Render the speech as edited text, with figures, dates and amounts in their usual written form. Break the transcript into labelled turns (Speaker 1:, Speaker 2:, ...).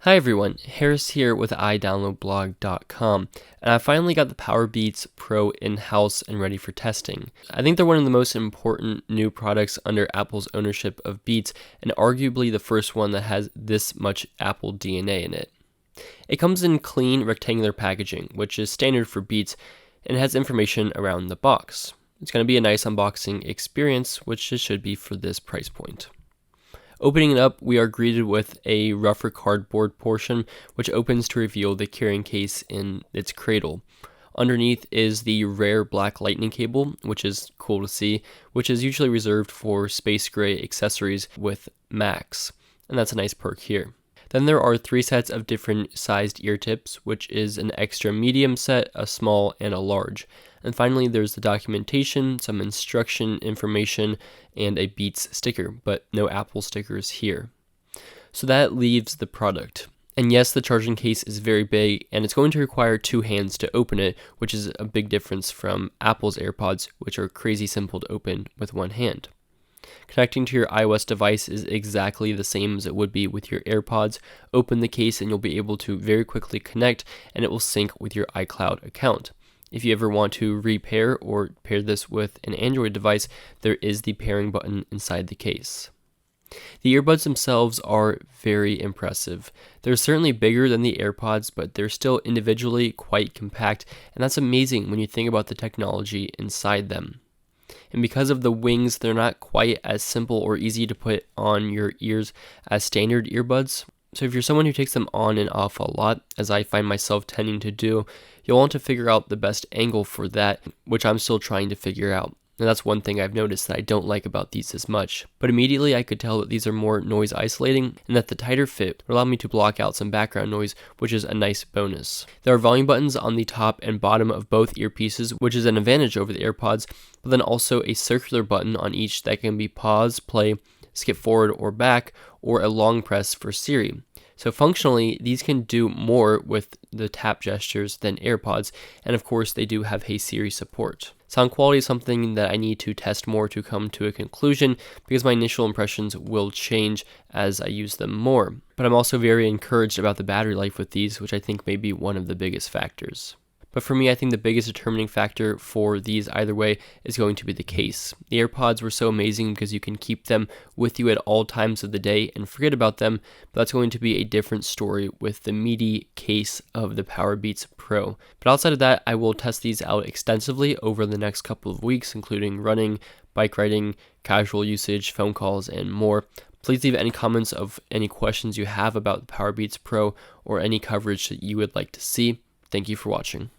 Speaker 1: Hi everyone, Harris here with iDownloadBlog.com, and I finally got the Powerbeats Pro in-house and ready for testing. I think they're one of the most important new products under Apple's ownership of Beats, and arguably the first one that has this much Apple DNA in it. It comes in clean rectangular packaging, which is standard for Beats, and has information around the box. It's going to be a nice unboxing experience, which it should be for this price point. Opening it up, we are greeted with a rougher cardboard portion, which opens to reveal the carrying case in its cradle. Underneath is the rare black lightning cable, which is cool to see, which is usually reserved for space gray accessories with Macs, and that's a nice perk here. Then there are 3 sets of different sized ear tips, which is an extra medium set, a small, and a large. And finally, there's the documentation, some instruction information, and a Beats sticker, but no Apple stickers here. So that leaves the product. And yes, the charging case is very big, and it's going to require 2 hands to open it, which is a big difference from Apple's AirPods, which are crazy simple to open with 1 hand. Connecting to your iOS device is exactly the same as it would be with your AirPods. Open the case and you'll be able to very quickly connect, and it will sync with your iCloud account. If you ever want to repair or pair this with an Android device, there is the pairing button inside the case. The earbuds themselves are very impressive. They're certainly bigger than the AirPods, but they're still individually quite compact, and that's amazing when you think about the technology inside them. And because of the wings, they're not quite as simple or easy to put on your ears as standard earbuds. So if you're someone who takes them on and off a lot, as I find myself tending to do, you'll want to figure out the best angle for that, which I'm still trying to figure out. And that's one thing I've noticed that I don't like about these as much. But immediately I could tell that these are more noise isolating, and that the tighter fit would allow me to block out some background noise, which is a nice bonus. There are volume buttons on the top and bottom of both earpieces, which is an advantage over the AirPods, but then also a circular button on each that can be pause, play, skip forward or back, or a long press for Siri. So functionally, these can do more with the tap gestures than AirPods, and of course they do have Hey Siri support. Sound quality is something that I need to test more to come to a conclusion, because my initial impressions will change as I use them more. But I'm also very encouraged about the battery life with these, which I think may be one of the biggest factors. But for me, I think the biggest determining factor for these either way is going to be the case. The AirPods were so amazing because you can keep them with you at all times of the day and forget about them, but that's going to be a different story with the meaty case of the Powerbeats Pro. But outside of that, I will test these out extensively over the next couple of weeks, including running, bike riding, casual usage, phone calls, and more. Please leave any comments of any questions you have about the Powerbeats Pro or any coverage that you would like to see. Thank you for watching.